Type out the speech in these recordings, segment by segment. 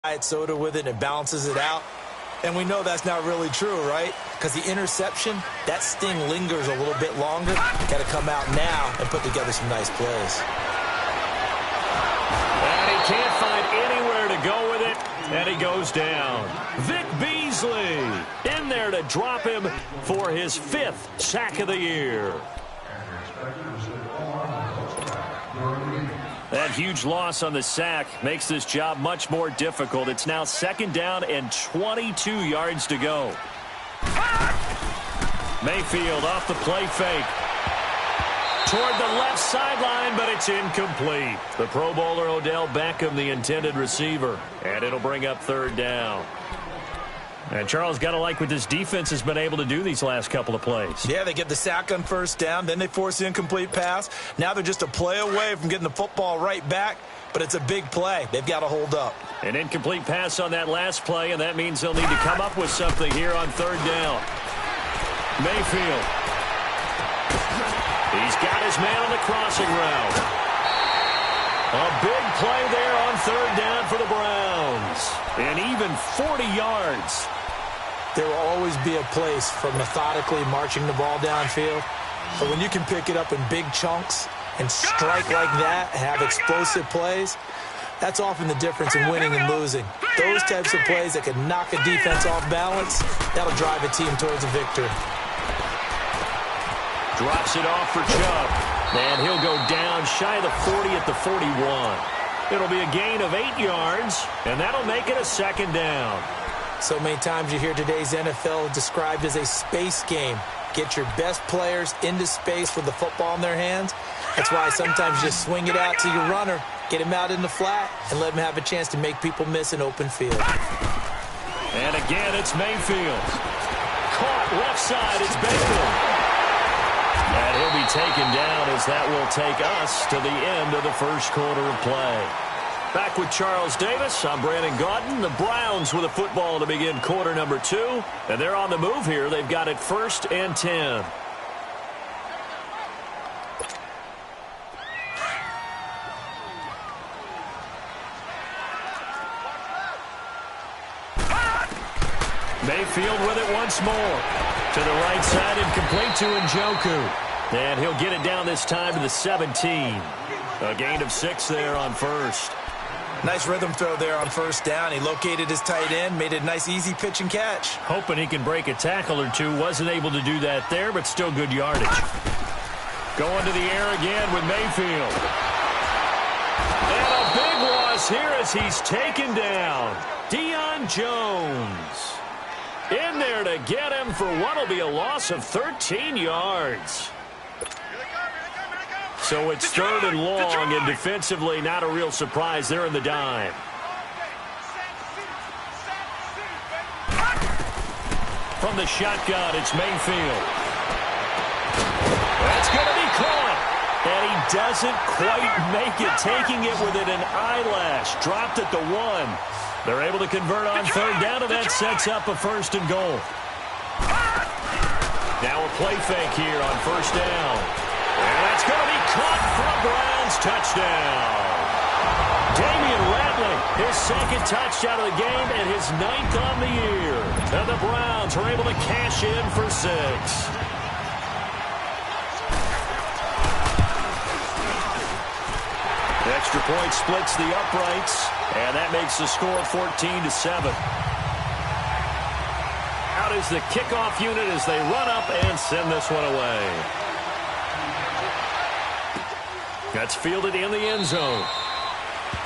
diet soda with it and it balances it out. And we know that's not really true, right? Because the interception, that sting lingers a little bit longer. Got to come out now and put together some nice plays. And he can't find anywhere to go with it, and he goes down. Vic Beasley in there to drop him for his 5th sack of the year. That huge loss on the sack makes this job much more difficult. It's now 2nd down and 22 yards to go. Mayfield off the play fake. Toward the left sideline, but it's incomplete. The Pro Bowler Odell Beckham, the intended receiver. And it'll bring up 3rd down. And Charles, got to like what this defense has been able to do these last couple of plays. Yeah, they get the sack on 1st down, then they force the incomplete pass. Now they're just a play away from getting the football right back, but it's a big play. They've got to hold up. An incomplete pass on that last play, and that means they'll need to come up with something here on 3rd down. Mayfield. He's got his man on the crossing route. A big play there on 3rd down for the Browns. And even 40 yards. There will always be a place for methodically marching the ball downfield. But when you can pick it up in big chunks and strike like that, have explosive plays, that's often the difference in winning and losing. Those types of plays that can knock a defense off balance, that'll drive a team towards a victory. Drops it off for Chubb. And he'll go down shy of the 40 at the 41. It'll be a gain of 8 yards, and that'll make it a 2nd down. So many times you hear today's NFL described as a space game. Get your best players into space with the football in their hands. That's why sometimes you just swing it out to your runner, get him out in the flat, and let him have a chance to make people miss an open field. And again, it's Mayfield. Caught left side, it's Beckham. And he'll be taken down as that will take us to the end of the 1st quarter of play. Back with Charles Davis, I'm Brandon Gaudin. The Browns with a football to begin quarter number 2. And they're on the move here. They've got it 1st and 10. Mayfield with it once more. To the right side and complete to Njoku. And he'll get it down this time to the 17. A gain of 6 there on 1st. Nice rhythm throw there on 1st down. He located his tight end, made it a nice easy pitch and catch. Hoping he can break a tackle or two. Wasn't able to do that there, but still good yardage. Going to the air again with Mayfield. And a big loss here as he's taken down. Deion Jones. In there to get him for what will be a loss of 13 yards. So it's 3rd and long, and defensively not a real surprise. They're in the dime. From the shotgun, it's Mayfield. That's going to be caught. And he doesn't quite make it, taking it with an eyelash. Dropped at the 1. They're able to convert on 3rd down, and that sets up a 1st and goal. Now a play fake here on 1st down. And that's going to be caught for a Browns touchdown. Damian Ratley, his 2nd touchdown of the game and his 9th on the year. And the Browns are able to cash in for 6. Extra point splits the uprights, and that makes the score 14-7. Out is the kickoff unit as they run up and send this one away. That's fielded in the end zone.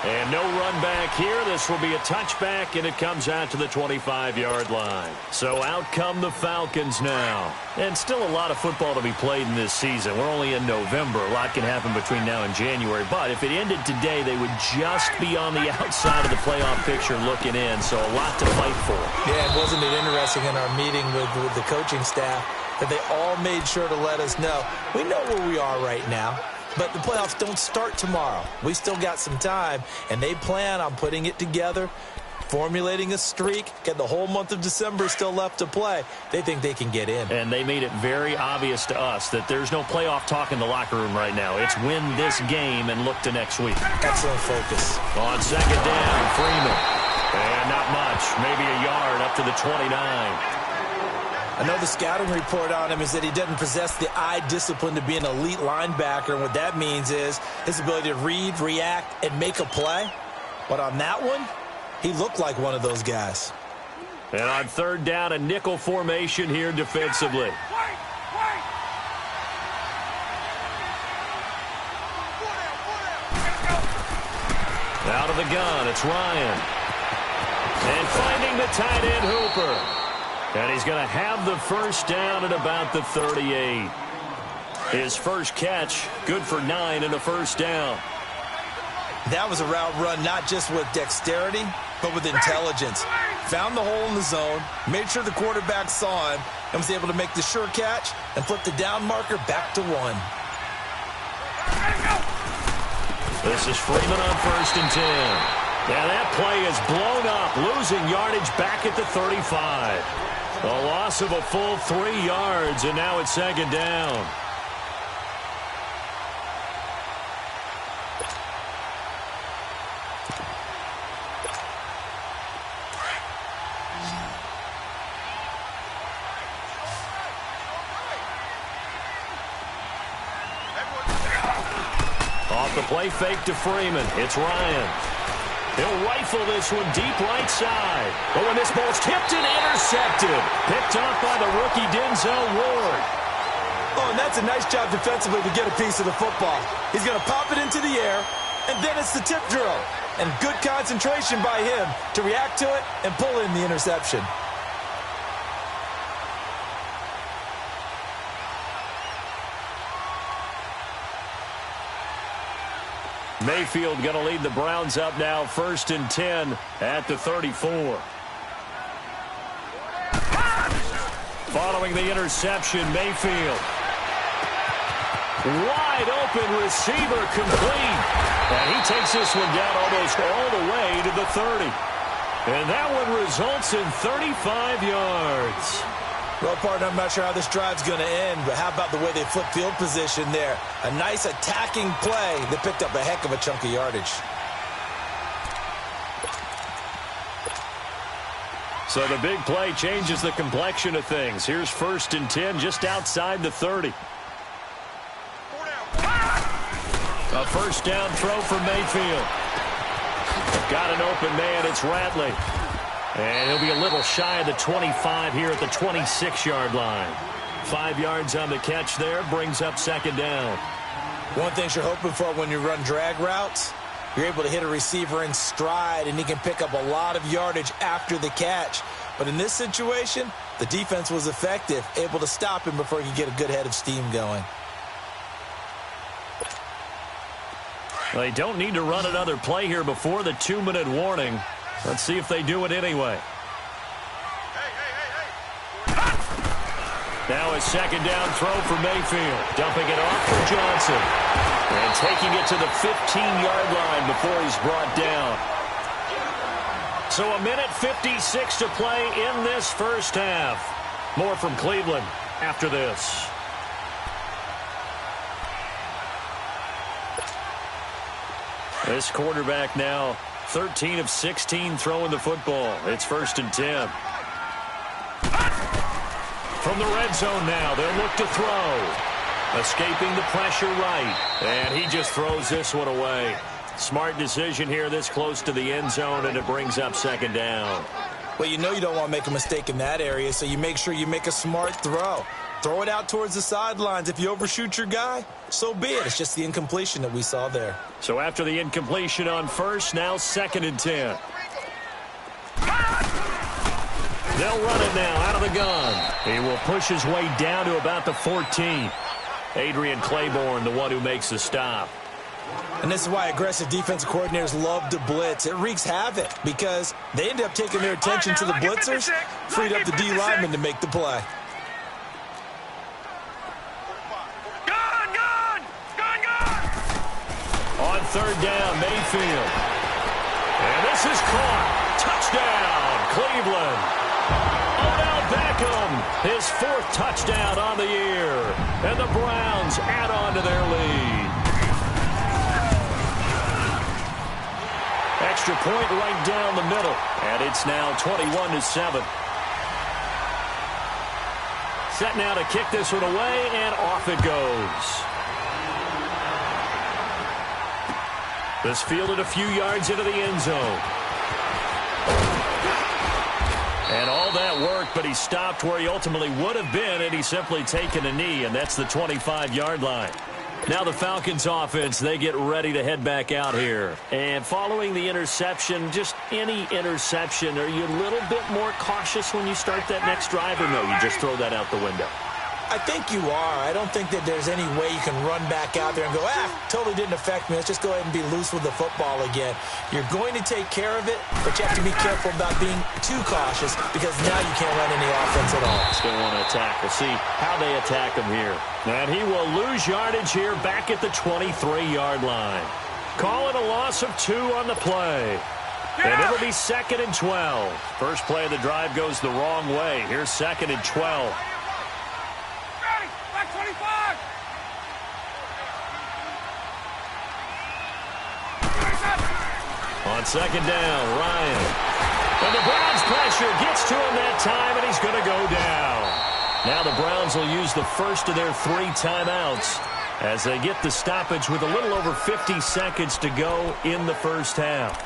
And no run back here. This will be a touchback, and it comes out to the 25-yard line. So out come the Falcons now. And still a lot of football to be played in this season. We're only in November. A lot can happen between now and January. But if it ended today, they would just be on the outside of the playoff picture looking in. So a lot to fight for. Yeah, wasn't it interesting in our meeting with the coaching staff that they all made sure to let us know, we know where we are right now. But the playoffs don't start tomorrow. We still got some time, and they plan on putting it together, formulating a streak, get the whole month of December still left to play. They think they can get in. And they made it very obvious to us that there's no playoff talk in the locker room right now. It's win this game and look to next week. Excellent focus. On 2nd down, Freeman. the 29. I know the scouting report on him is that he doesn't possess the eye discipline to be an elite linebacker, and what that means is his ability to read, react, and make a play. But on that one, he looked like one of those guys. And on third down, a nickel formation here defensively. Out of the gun, it's Ryan. And finding the tight end, Hooper. And he's going to have the first down at about the 38. His first catch, good for 9 and a first down. That was a route run not just with dexterity, but with intelligence. Found the hole in the zone, made sure the quarterback saw him, and was able to make the sure catch and flip the down marker back to 1. This is Freeman on first and 10. Now that play is blown up, losing yardage back at the 35. A loss of a full 3 yards, and now it's second down. Off the play fake to Freeman. It's Ryan. He'll rifle this one deep right side. But when this ball's tipped and intercepted, picked off by the rookie Denzel Ward. Oh, and that's a nice job defensively to get a piece of the football. He's going to pop it into the air, and then it's the tip drill. And good concentration by him to react to it and pull in the interception. Mayfield going to lead the Browns up now, first and 10 at the 34. Following the interception, Mayfield. Wide open receiver complete. And he takes this one down almost all the way to the 30. And that one results in 35 yards. Well, partner, I'm not sure how this drive's going to end, but how about the way they flip field position there? A nice attacking play that picked up a heck of a chunk of yardage. So the big play changes the complexion of things. Here's first and 10 just outside the 30. A first down throw for Mayfield. Got an open man, it's Ratley. And he'll be a little shy of the 25 here at the 26-yard line. 5 yards on the catch there, brings up second down. One thing you're hoping for when you run drag routes, you're able to hit a receiver in stride, and he can pick up a lot of yardage after the catch. But in this situation, the defense was effective, able to stop him before he could get a good head of steam going. They don't need to run another play here before the 2-minute warning. Let's see if they do it anyway. Now a second down throw for Mayfield. Dumping it off for Johnson. And taking it to the 15-yard line before he's brought down. So 1:56 to play in this first half. More from Cleveland after this. This quarterback now 13 of 16 throwing the football. It's first and 10. From the red zone now, they'll look to throw. Escaping the pressure right. And he just throws this one away. Smart decision here this close to the end zone, and it brings up second down. Well, you know you don't want to make a mistake in that area, so you make sure you make a smart throw. Throw it out towards the sidelines. If you overshoot your guy, so be it. It's just the incompletion that we saw there. So after the incompletion on first, now second and 10. They'll run it now out of the gun. He will push his way down to about the 14. Adrian Claiborne, the one who makes the stop. And this is why aggressive defensive coordinators love to blitz. It wreaks havoc because they end up taking their attention to the blitzers, freed up the D lineman to make the play. On third down, Mayfield. And this is caught. Touchdown, Cleveland. Odell Beckham, his 4th touchdown on the year. And the Browns add on to their lead. Extra point right down the middle. And it's now 21-7. Set now to kick this one away, and off it goes. This fielded a few yards into the end zone. And all that work, but he stopped where he ultimately would have been, and he's simply taken a knee, and that's the 25-yard line. Now the Falcons offense, they get ready to head back out here. And following the interception, just any interception, are you a little bit more cautious when you start that next drive, or no, you just throw that out the window? I think you are. I don't think that there's any way you can run back out there and go, totally didn't affect me. Let's just go ahead and be loose with the football again. You're going to take care of it, but you have to be careful about being too cautious because now you can't run any offense at all. Still want to attack. We'll see how they attack him here. And he will lose yardage here back at the 23-yard line. Call it a loss of 2 on the play. And it'll be 2nd and 12. First play of the drive goes the wrong way. Here's 2nd and 12. On 2nd down, Ryan. And the Browns pressure gets to him that time, and he's going to go down. Now the Browns will use the first of their 3 timeouts as they get the stoppage with a little over 50 seconds to go in the first half.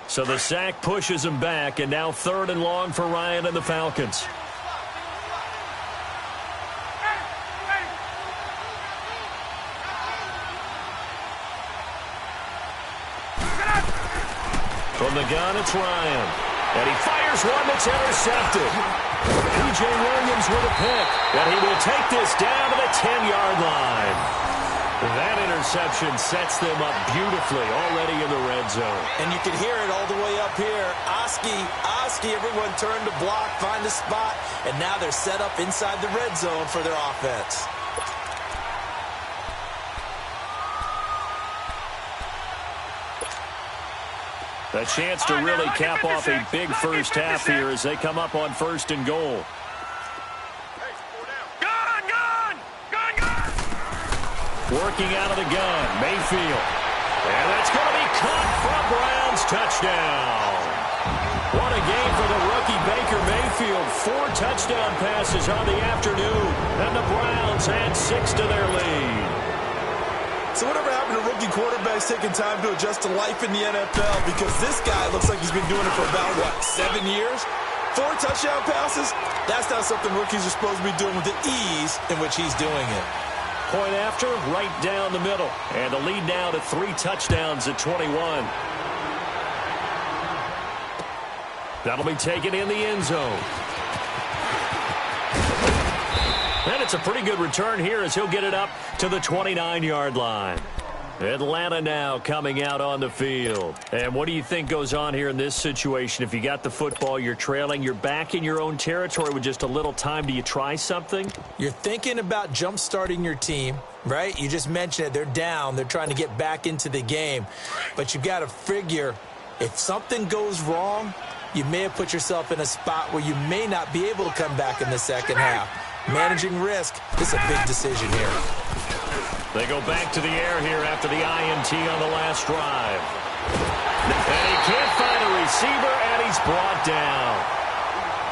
So the sack pushes him back, and now 3rd and long for Ryan and the Falcons. From the gun, it's Ryan. And he fires one that's intercepted. P.J. Williams with a pick. And he will take this down to the 10-yard line. That interception sets them up beautifully already in the red zone. And you can hear it all the way up here. Oski, everyone turned to block, find a spot, and now they're set up inside the red zone for their offense. A chance to really cap off a big first half here as they come up on 1st and goal. Working out of the gun, Mayfield. And that's going to be caught from Browns. Touchdown. What a game for the rookie Baker Mayfield. 4 touchdown passes on the afternoon. And the Browns add 6 to their lead. So whatever happened to rookie quarterbacks taking time to adjust to life in the NFL? Because this guy looks like he's been doing it for about, 7 years? 4 touchdown passes? That's not something rookies are supposed to be doing with the ease in which he's doing it. Point after, right down the middle. And the lead now to 3 touchdowns at 21. That'll be taken in the end zone. And it's a pretty good return here as he'll get it up to the 29-yard line. Atlanta now coming out on the field. And what do you think goes on here in this situation? If you got the football, you're trailing, you're back in your own territory with just a little time. Do you try something? You're thinking about jump-starting your team, right? You just mentioned it. They're down. They're trying to get back into the game. But you've got to figure if something goes wrong, you may have put yourself in a spot where you may not be able to come back in the second half. Managing risk, this is a big decision here. They go back to the air here after the INT on the last drive. And he can't find a receiver, and he's brought down.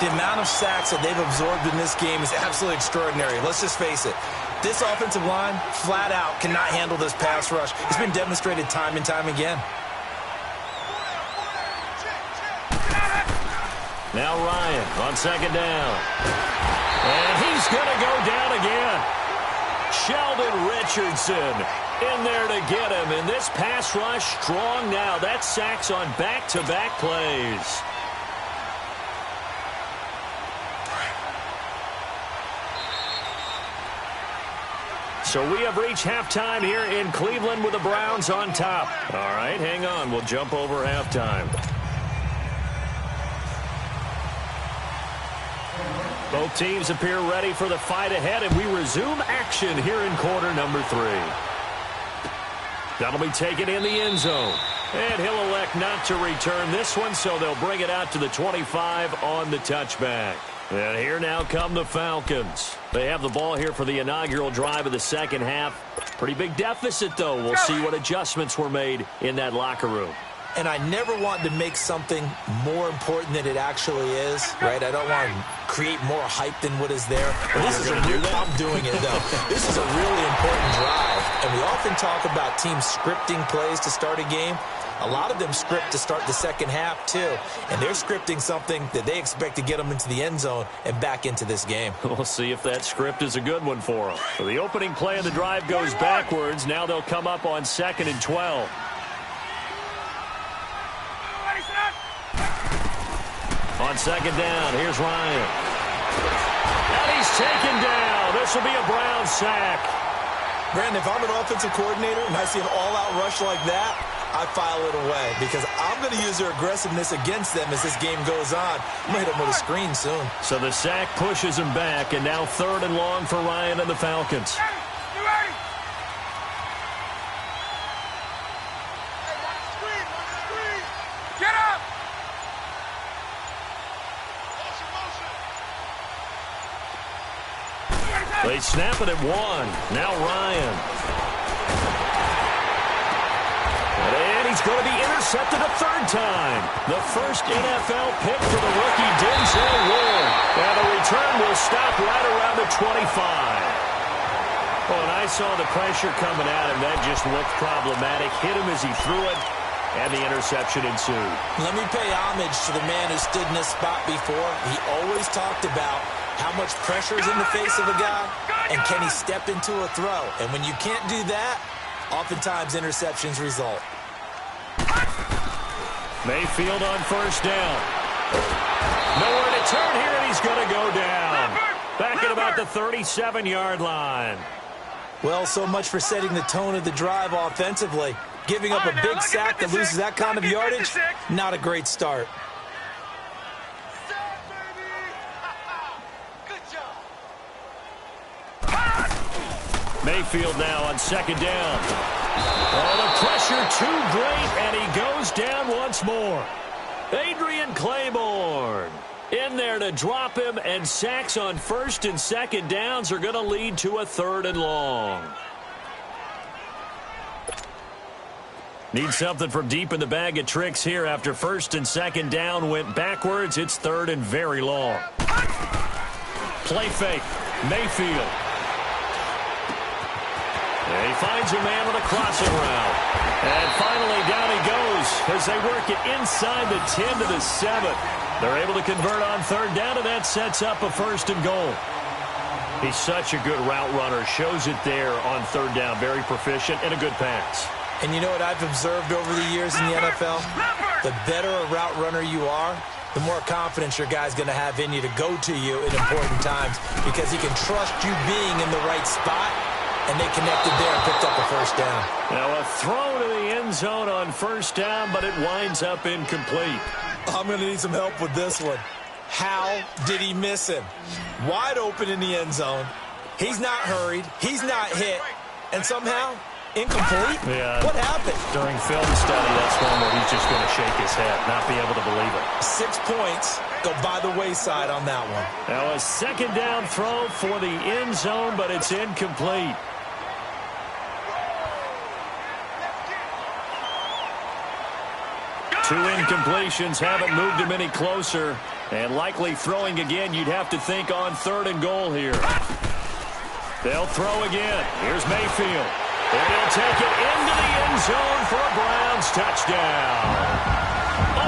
The amount of sacks that they've absorbed in this game is absolutely extraordinary. Let's just face it. This offensive line, flat out, cannot handle this pass rush. It's been demonstrated time and time again. Now Ryan on 2nd down. And he's going to go down again. Sheldon Richardson in there to get him. And this pass rush strong now. That's sacks on back-to-back plays. So we have reached halftime here in Cleveland with the Browns on top. All right, hang on. We'll jump over halftime. Both teams appear ready for the fight ahead, and we resume action here in quarter number 3. That'll be taken in the end zone. And he'll elect not to return this one, so they'll bring it out to the 25 on the touchback. And here now come the Falcons. They have the ball here for the inaugural drive of the second half. Pretty big deficit, though. We'll see what adjustments were made in that locker room. And I never want to make something more important than it actually is, right? I don't want to create more hype than what is there. But this is I'm doing it, though. This is a really important drive. And we often talk about teams scripting plays to start a game. A lot of them script to start the second half, too. And they're scripting something that they expect to get them into the end zone and back into this game. We'll see if that script is a good one for them. So the opening play of the drive goes backwards. Now they'll come up on 2nd and 12. On 2nd down, here's Ryan. And he's taken down. This will be a Brown sack. Brandon, if I'm an offensive coordinator and I see an all-out rush like that, I file it away because I'm going to use their aggressiveness against them as this game goes on. I'm going to hit them with a screen soon. So the sack pushes him back, and now 3rd and long for Ryan and the Falcons. They snap it at 1. Now Ryan. And he's going to be intercepted a 3rd time. The first NFL pick for the rookie Denzel Ward. And the return will stop right around the 25. Well, and I saw the pressure coming at him. That just looked problematic. Hit him as he threw it, and the interception ensued. Let me pay homage to the man who stood in this spot before. He always talked about how much pressure is in the face of a guy, and can he step into a throw? And when you can't do that, oftentimes interceptions result. Mayfield on 1st down. Nowhere to turn here, and he's going to go down. Back at about the 37-yard line. Well, so much for setting the tone of the drive offensively. Giving up a big sack that loses that kind of yardage, not a great start. Mayfield now on 2nd down. Oh, the pressure too great, and he goes down once more. Adrian Claiborne in there to drop him, and sacks on 1st and 2nd downs are going to lead to a 3rd and long. Need something from deep in the bag of tricks here after 1st and 2nd down went backwards. It's 3rd and very long. Play fake. Mayfield. And he finds a man on a crossing route. And finally down he goes as they work it inside the 10 to the 7. They're able to convert on 3rd down, and that sets up a 1st and goal. He's such a good route runner. Shows it there on 3rd down. Very proficient and a good pass. And you know what I've observed over the years in the NFL? The better a route runner you are, the more confidence your guy's going to have in you to go to you in important times because he can trust you being in the right spot. And they connected there and picked up a 1st down. Now a throw to the end zone on 1st down, but it winds up incomplete. I'm going to need some help with this one. How did he miss him? Wide open in the end zone. He's not hurried. He's not hit. And somehow, incomplete? Yeah. What happened? During film study, that's one where he's just going to shake his head, not be able to believe it. 6 points go by the wayside on that one. Now a 2nd down throw for the end zone, but it's incomplete. Two incompletions haven't moved him any closer. And likely throwing again, you'd have to think on 3rd and goal here. They'll throw again. Here's Mayfield. And he'll take it into the end zone for a Browns touchdown.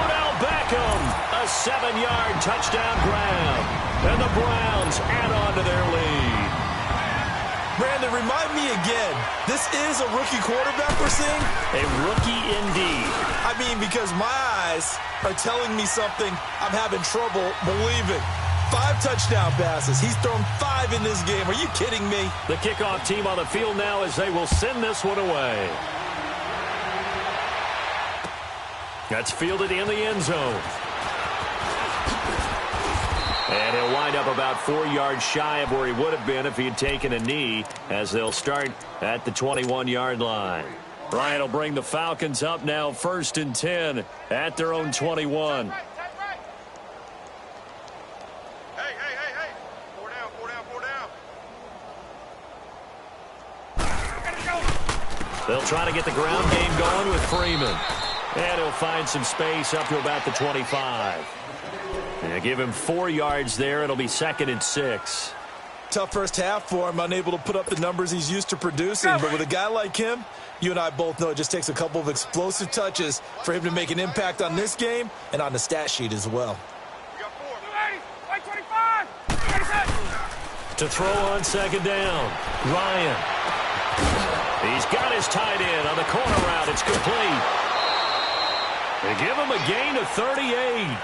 Odell Beckham, a 7-yard touchdown grab. And the Browns add on to their lead. Brandon, remind me again, this is a rookie quarterback we're seeing? A rookie indeed. I mean, because my eyes are telling me something I'm having trouble believing. 5 touchdown passes. He's thrown 5 in this game. Are you kidding me? The kickoff team on the field now as they will send this one away. That's fielded in the end zone. And he'll wind up about 4 yards shy of where he would have been if he had taken a knee, as they'll start at the 21-yard line. Ryan will bring the Falcons up now 1st and 10 at their own 21. They'll try to get the ground game going with Freeman. And he'll find some space up to about the 25. And give him 4 yards there. It'll be 2nd and 6. Tough first half for him, unable to put up the numbers he's used to producing. But with a guy like him, you and I both know it just takes a couple of explosive touches for him to make an impact on this game and on the stat sheet as well. To throw on 2nd down, Ryan. He's got his tight end on the corner route. It's complete. They give him a gain of 38.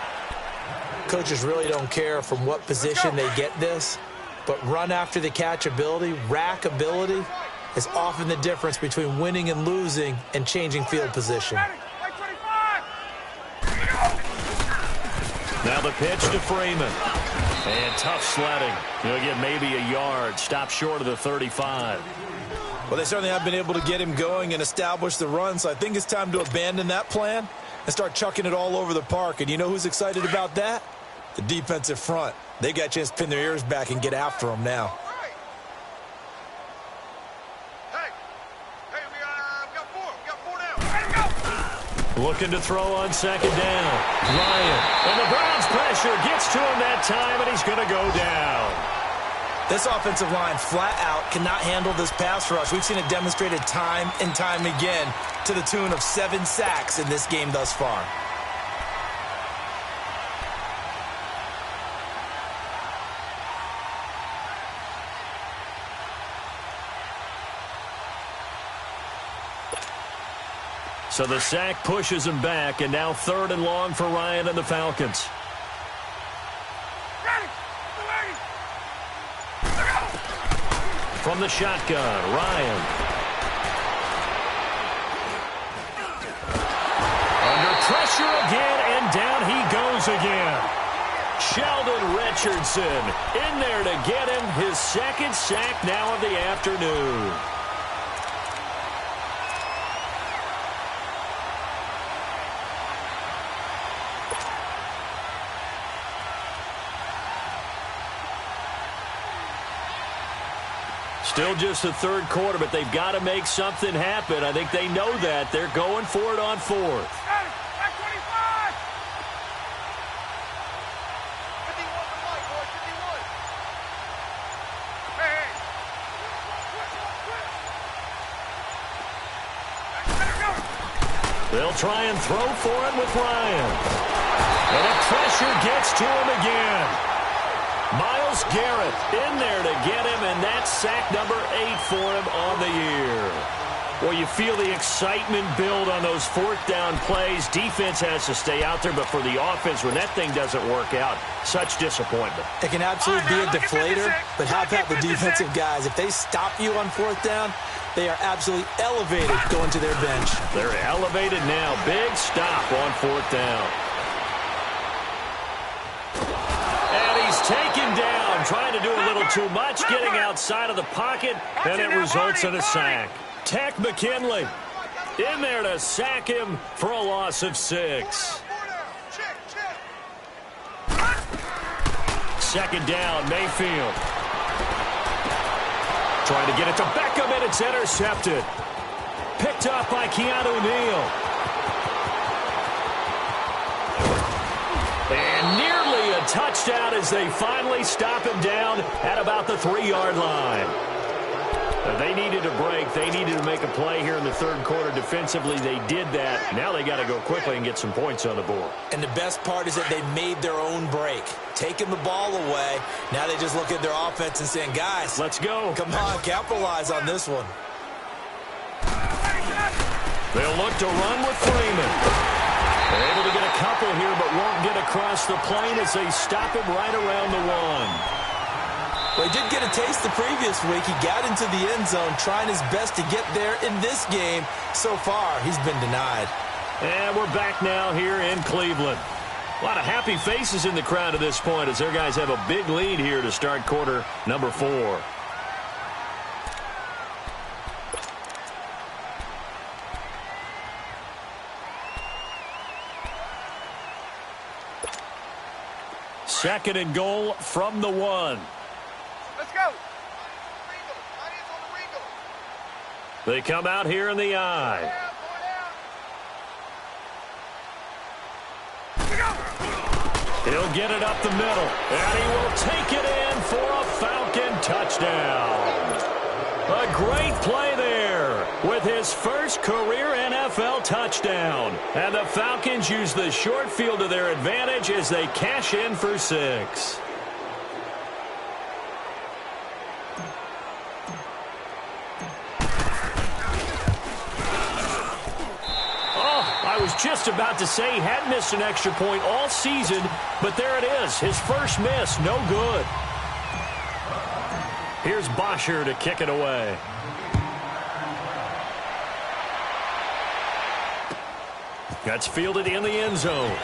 Coaches really don't care from what position they get this, but run after the catch ability, rack ability, is often the difference between winning and losing and changing field position. Now the pitch to Freeman. And tough sledding. He'll get maybe a yard. Stop short of the 35. Well, they certainly have been able to get him going and establish the run, so I think it's time to abandon that plan and start chucking it all over the park. And you know who's excited about that? The defensive front. They got a chance to pin their ears back and get after him now. Looking to throw on 2nd down. Ryan. And the Browns pressure gets to him that time, and he's going to go down. This offensive line flat out cannot handle this pass rush. We've seen it demonstrated time and time again to the tune of 7 sacks in this game thus far. So the sack pushes him back, and now 3rd and long for Ryan and the Falcons. From the shotgun, Ryan. Under pressure again, and down he goes again. Sheldon Richardson in there to get him his 2nd sack now of the afternoon. Still just the 3rd quarter, but they've got to make something happen. I think they know that. They're going for it on 4th. They'll try and throw for it with Ryan. And the pressure gets to him again. Miles Garrett in there to get him, and that's sack number 8 for him on the year. Well, you feel the excitement build on those 4th down plays. Defense has to stay out there, but for the offense, when that thing doesn't work out, such disappointment. It can absolutely be a deflator, but how about the defensive guys? If they stop you on 4th down, they are absolutely elevated going to their bench. They're elevated now. Big stop on 4th down. Taken down, trying to do a little too much, getting outside of the pocket, and it results in a sack. Tech McKinley in there to sack him for a loss of 6. 2nd down, Mayfield. Trying to get it to Beckham, and it's intercepted. Picked up by Keanu Neal. And nearly a touchdown as they finally stop him down at about the 3-yard line. They needed a break. They needed to make a play here in the 3rd quarter. Defensively, they did that. Now they got to go quickly and get some points on the board. And the best part is that they made their own break. Taking the ball away. Now they just look at their offense and saying, guys, let's go. Come on, capitalize on this one. They'll look to run with Freeman. They're able to get a couple here, but won't get across the plane as they stop him right around the 1. Well, he did get a taste the previous week. He got into the end zone, trying his best to get there in this game. So far, he's been denied. And we're back now here in Cleveland. A lot of happy faces in the crowd at this point as their guys have a big lead here to start quarter number 4. Second and goal from the 1. Let's go. They come out here in the eye. He'll get it up the middle, and he will take it in for a Falcon touchdown. A great play there with his first career NFL touchdown. And the Falcons use the short field to their advantage as they cash in for 6. I was just about to say he had missed an extra point all season, but there it is. His first miss, no good. Here's Bosher to kick it away. That's fielded in the end zone.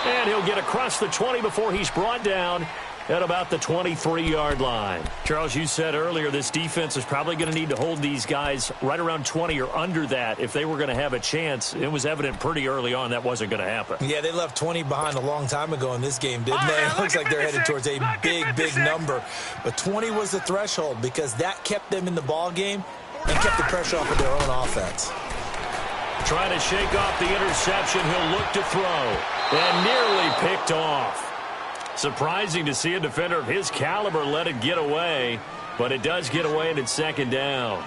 And he'll get across the 20 before he's brought down at about the 23-yard line. Charles, you said earlier this defense is probably going to need to hold these guys right around 20 or under that if they were going to have a chance. It was evident pretty early on that wasn't going to happen. Yeah, they left 20 behind a long time ago in this game, didn't they? It looks like they're headed towards a big number. But 20 was the threshold because that kept them in the ball game and kept the pressure off of their own offense. Trying to shake off the interception, he'll look to throw. And nearly picked off. Surprising to see a defender of his caliber let it get away, but it does get away and it's second down.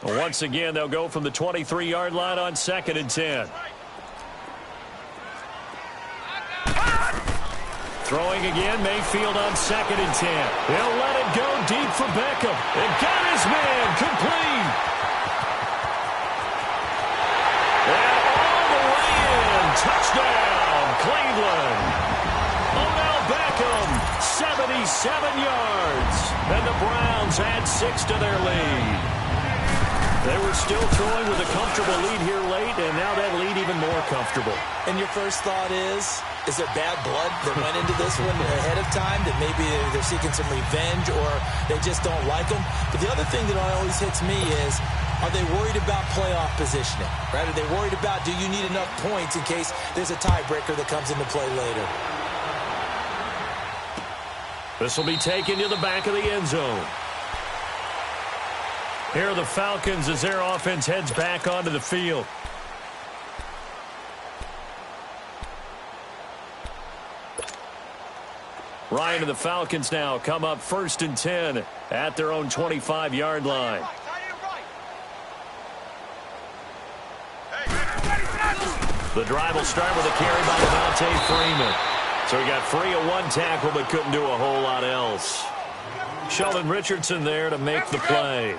Once again, they'll go from the 23-yard line on 2nd and 10. Throwing again, Mayfield on 2nd and 10. He'll let it go deep for Beckham. And got his man complete. And all the way in. Touchdown, Cleveland. Odell Beckham, 77 yards. And the Browns add 6 to their lead. They were still throwing with a comfortable lead here late, and now that lead even more comfortable. And your first thought is there bad blood that went into this one ahead of time, that maybe they're seeking some revenge or they just don't like them? But the other thing that always hits me is, are they worried about playoff positioning? Right? Are they worried about, do you need enough points in case there's a tiebreaker that comes into play later? This will be taken to the back of the end zone. Here are the Falcons as their offense heads back onto the field. Ryan and the Falcons now come up 1st and 10 at their own 25-yard line. The drive will start with a carry by Devontae Freeman. So he got free of one tackle but couldn't do a whole lot else. Sheldon Richardson there to make the play.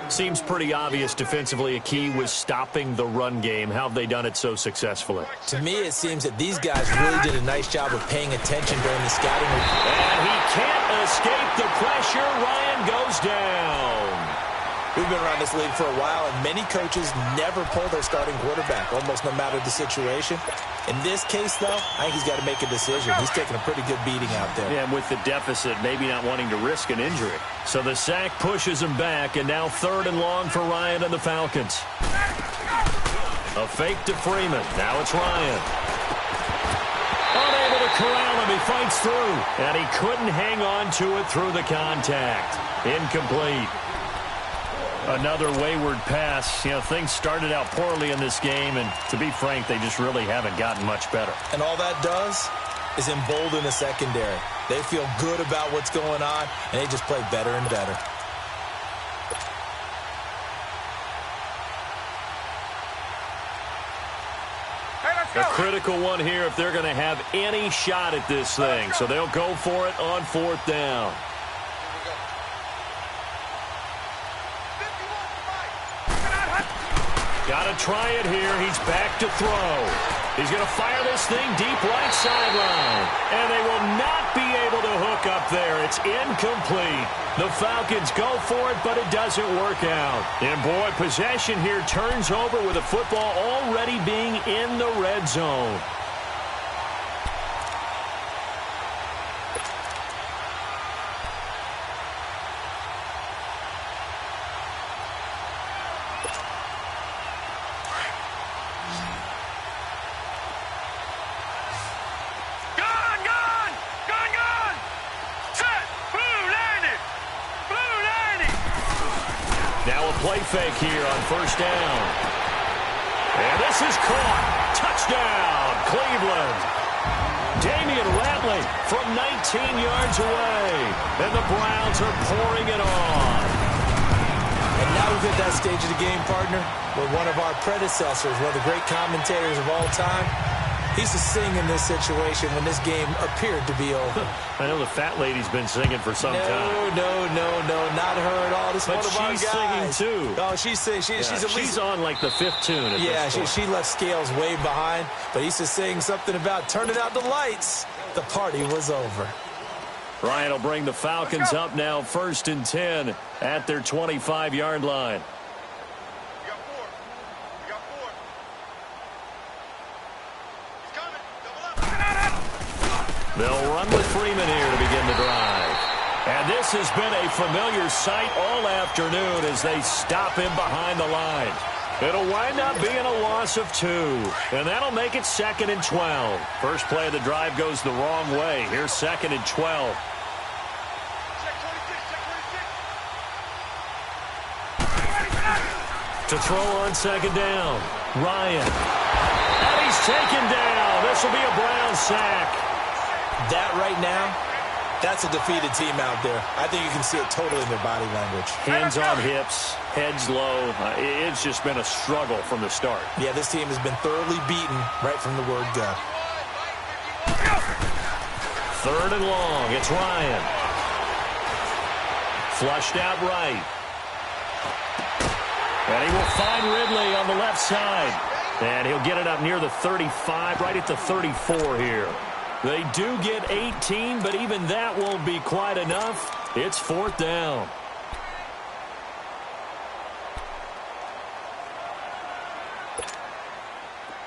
Seems pretty obvious defensively a key was stopping the run game. How have they done it so successfully? To me, it seems that these guys really did a nice job of paying attention during the scouting. And he can't escape the pressure. Ryan goes down. We've been around this league for a while, and many coaches never pull their starting quarterback, almost no matter the situation. In this case, though, I think he's got to make a decision. He's taking a pretty good beating out there. Yeah, and with the deficit, maybe not wanting to risk an injury. So the sack pushes him back, and now 3rd and long for Ryan and the Falcons. A fake to Freeman. Now it's Ryan. Unable to corral him. He fights through, and he couldn't hang on to it through the contact. Incomplete. Another wayward pass. You know, things started out poorly in this game, and to be frank, they just really haven't gotten much better. And all that does is embolden the secondary. They feel good about what's going on, and they just play better and better. A critical one here if they're going to have any shot at this thing. So they'll go for it on 4th down. Got to try it here. He's back to throw. He's going to fire this thing deep right sideline. And they will not be able to hook up there. It's incomplete. The Falcons go for it, but it doesn't work out. And boy, possession here turns over with the football already being in the red zone. play fake here on first down. And this is caught. Touchdown, Cleveland. Damian Ratley from 19 yards away. And the Browns are pouring it on. And now we've hit that stage of the game, partner, where one of our predecessors, one of the great commentators of all time, he used to sing in this situation when this game appeared to be over. I know the fat lady's been singing for some time. No, not her at all. This is one of our guys. She's singing too. Oh, she's singing. She's on like the fifth tune. She left Scales way behind, but he used to sing something about turning out the lights. The party was over. Ryan will bring the Falcons up now, 1st and 10 at their 25-yard line. They'll run with Freeman here to begin the drive. And this has been a familiar sight all afternoon as they stop him behind the line. It'll wind up being a loss of 2. And that'll make it 2nd and 12. First play of the drive goes the wrong way. Here's 2nd and 12. To throw on 2nd down. Ryan. And he's taken down. This will be a Brown sack. That right now, that's a defeated team out there. I think you can see it totally in their body language. Hands on hips, heads low. It's just been a struggle from the start. Yeah, this team has been thoroughly beaten right from the word go. 3rd and long. It's Ryan. Flushed out right. And he will find Ridley on the left side. And he'll get it up near the 35, right at the 34 here. They do get 18, but even that won't be quite enough. It's 4th down.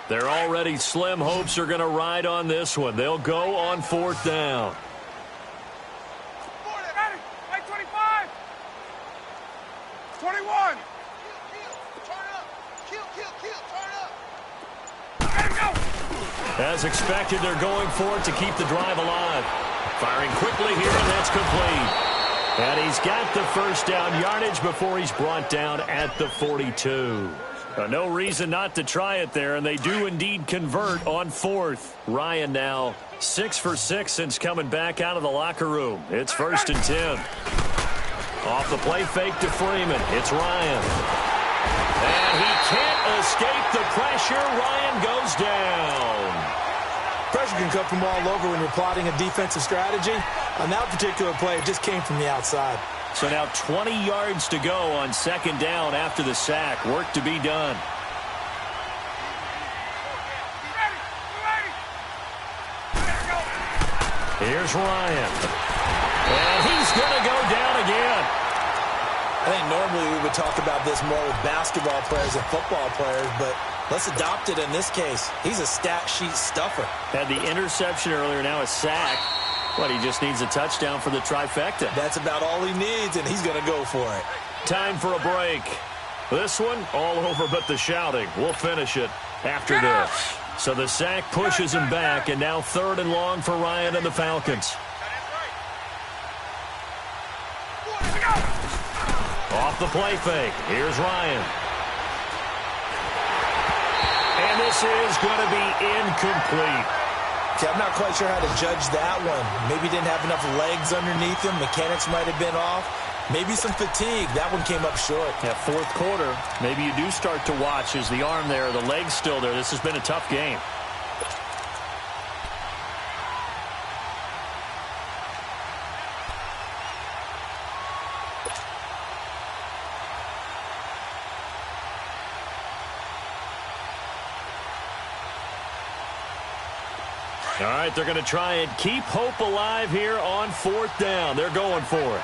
Their already slim hopes are going to ride on this one. They'll go on 4th down. 25. 21. As expected, they're going for it to keep the drive alive. Firing quickly here, and that's complete. And he's got the first down yardage before he's brought down at the 42. No reason not to try it there, and they do indeed convert on 4th. Ryan now 6 for 6 since coming back out of the locker room. It's 1st and 10. Off the play fake to Freeman. It's Ryan. And he can't escape the pressure. Ryan goes down. Pressure can come from all over when you're plotting a defensive strategy. On that particular play, it just came from the outside. So now 20 yards to go on 2nd down after the sack. Work to be done. Here's Ryan. And he's going to go down again. I think normally we would talk about this more with basketball players and football players, but let's adopt it in this case. He's a stat sheet stuffer. Had the interception earlier, now a sack. But he just needs a touchdown for the trifecta. That's about all he needs, and he's going to go for it. Time for a break. This one, all over but the shouting. We'll finish it after this. So the sack pushes him back, and now 3rd and long for Ryan and the Falcons. Off the play fake. Here's Ryan. And this is going to be incomplete. See, I'm not quite sure how to judge that one. Maybe didn't have enough legs underneath him. Mechanics might have been off. Maybe some fatigue. That one came up short. Yeah, 4th quarter, maybe you do start to watch as the arm there, the leg's still there. This has been a tough game. All right, they're going to try and keep hope alive here on 4th down. They're going for it.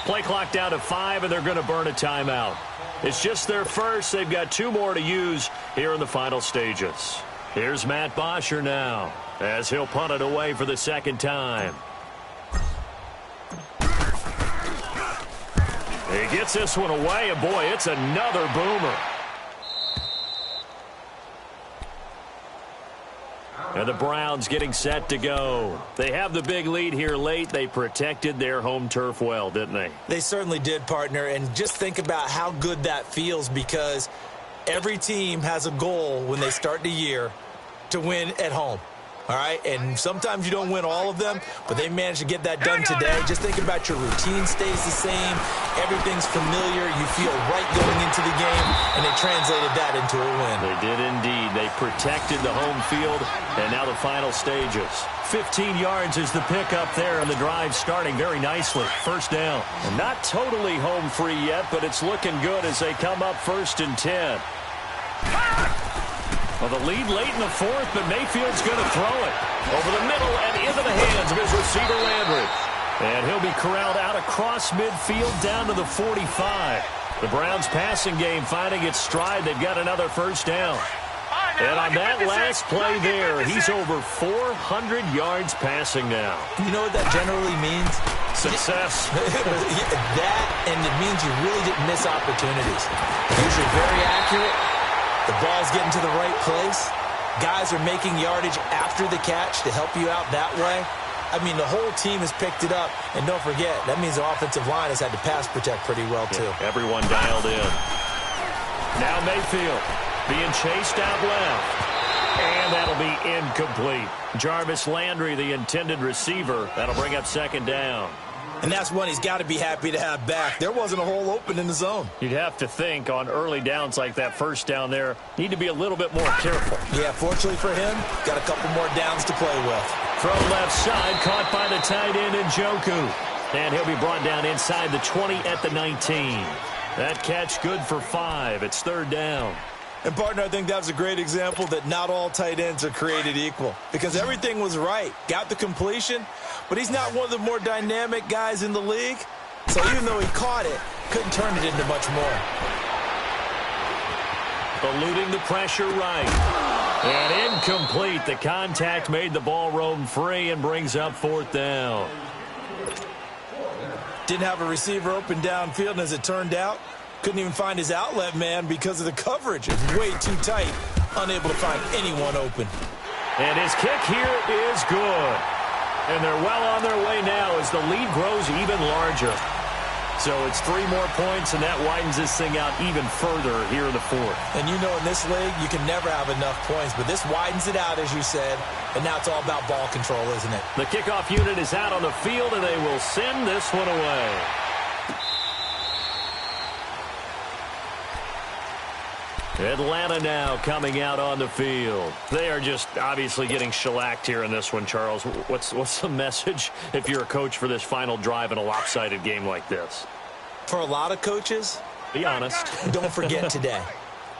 Play clock down to 5, and they're going to burn a timeout. It's just their first. They've got 2 more to use here in the final stages. Here's Matt Bosher now as he'll punt it away for the 2nd time. He gets this one away, and boy, it's another boomer. And the Browns getting set to go. They have the big lead here late. They protected their home turf well, didn't they? They certainly did, partner. And just think about how good that feels, because every team has a goal when they start the year to win at home. All right, and sometimes you don't win all of them, but they managed to get that done today. Just think about your routine stays the same. Everything's familiar. You feel right going into the game, and they translated that into a win. They did indeed. They protected the home field, and now the final stages. 15 yards is the pickup there, and the drive starting very nicely. First down. And not totally home free yet, but it's looking good as they come up 1st and 10. Well, the lead late in the 4th, but Mayfield's going to throw it over the middle and into the hands of his receiver, Landry. And he'll be corralled out across midfield down to the 45. The Browns passing game finding its stride. They've got another first down. And on that last play there, he's over 400 yards passing now. You know what that generally means? Success. That, and it means you really didn't miss opportunities. Usually very accurate. The ball's getting to the right place. Guys are making yardage after the catch to help you out that way. I mean, the whole team has picked it up. And don't forget, that means the offensive line has had to pass protect pretty well, too. Yeah, everyone dialed in. Now Mayfield being chased out left. And that'll be incomplete. Jarvis Landry, the intended receiver. That'll bring up 2nd down. And that's one he's got to be happy to have back. There wasn't a hole open in the zone. You'd have to think on early downs like that first down there, need to be a little bit more careful. Yeah, fortunately for him, got a couple more downs to play with. Throw left side, caught by the tight end Njoku. And he'll be brought down inside the 20 at the 19. That catch good for 5. It's 3rd down. And, partner, I think that was a great example that not all tight ends are created equal, because everything was right. Got the completion, but he's not one of the more dynamic guys in the league. So even though he caught it, couldn't turn it into much more. Eluding the pressure right. And incomplete. The contact made the ball roam free and brings up 4th down. Didn't have a receiver open downfield, and as it turned out, couldn't even find his outlet man because of the coverage. It was way too tight, unable to find anyone open. And his kick here is good. And they're well on their way now as the lead grows even larger. So it's 3 more points, and that widens this thing out even further here in the 4th. And you know, in this league, you can never have enough points, but this widens it out, as you said, and now it's all about ball control, isn't it? The kickoff unit is out on the field, and they will send this one away. Atlanta now coming out on the field. They are just obviously getting shellacked here in this one, Charles. What's the message if you're a coach for this final drive in a lopsided game like this? For a lot of coaches, be honest. Don't forget today.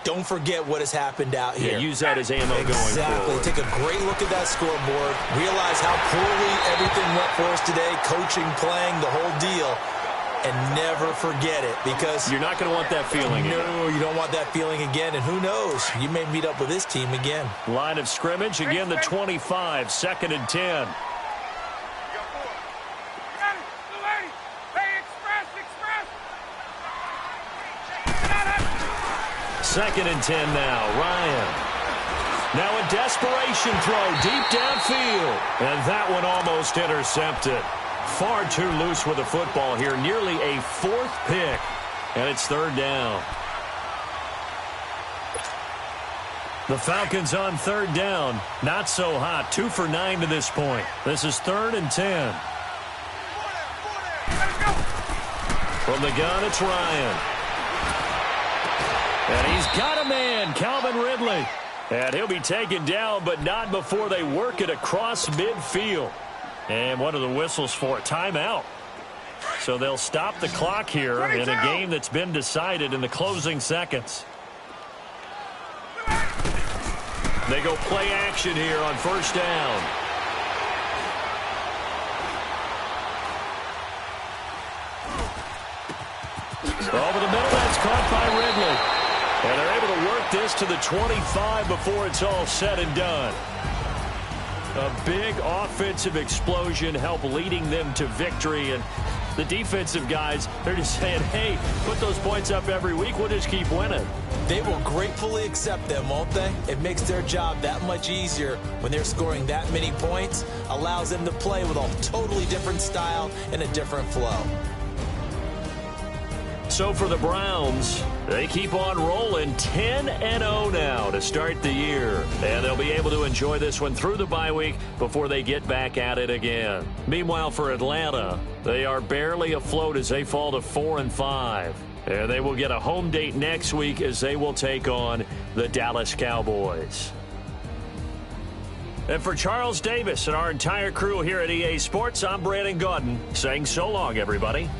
Don't forget what has happened out here. Yeah, use that as ammo going forward. Exactly. Take a great look at that scoreboard. Realize how poorly everything went for us today. Coaching, playing, the whole deal. And never forget it, because you're not going to want that feeling again. No, you don't want that feeling again. And who knows? You may meet up with this team again. Line of scrimmage, again the 25, 2nd and 10. Second and 10 now. Ryan. Now a desperation throw deep downfield. And that one almost intercepted. Far too loose with the football here. Nearly a 4th pick. And it's 3rd down. The Falcons on 3rd down. Not so hot. 2 for 9 to this point. This is 3rd and 10. From the gun, it's Ryan. And he's got a man, Calvin Ridley. And he'll be taken down, but not before they work it across midfield. And what are the whistles for? Timeout. So they'll stop the clock here in a game that's been decided in the closing seconds. They go play action here on 1st down. Over the middle, that's caught by Ridley. And they're able to work this to the 25 before it's all said and done. A big offensive explosion helped leading them to victory. And the defensive guys, they're just saying, hey, put those points up every week. We'll just keep winning. They will gratefully accept them, won't they? It makes their job that much easier when they're scoring that many points. Allows them to play with a totally different style and a different flow. So for the Browns, they keep on rolling 10-0 now to start the year. And they'll be able to enjoy this one through the bye week before they get back at it again. Meanwhile, for Atlanta, they are barely afloat as they fall to 4-5. And they will get a home date next week as they will take on the Dallas Cowboys. And for Charles Davis and our entire crew here at EA Sports, I'm Brandon Gaudin saying so long, everybody.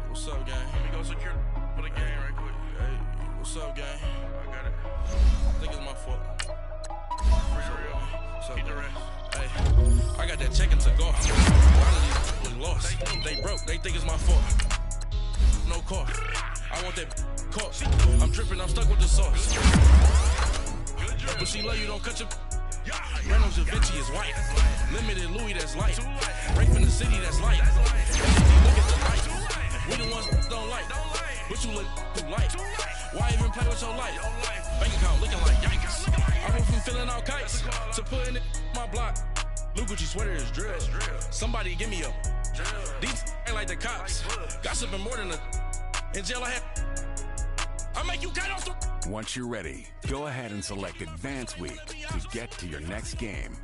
What's up, gang? Let me go secure for the game right quick. Hey, what's up, gang? I got it. I think it's my fault. What's up, hey, I got that chicken to go. A lot of these lost. They broke. They think it's my fault. No car. I want that caught. I'm dripping. I'm stuck with the sauce. But she love you. Don't cut your. Reynolds Da Vinci is white. Limited Louis, that's light. Rape in the city, that's light. Look at the light. We the ones don't like. But you look too light. Why even play with your life? Bank account looking like yikes. I went from filling out kites to putting it in my block. Blue Gucci sweater is drill. Somebody give me a. These ain't like the cops. Gossiping more than a. In jail I had. I make you get off the. Once you're ready, go ahead and select Advance Week to get to your next game.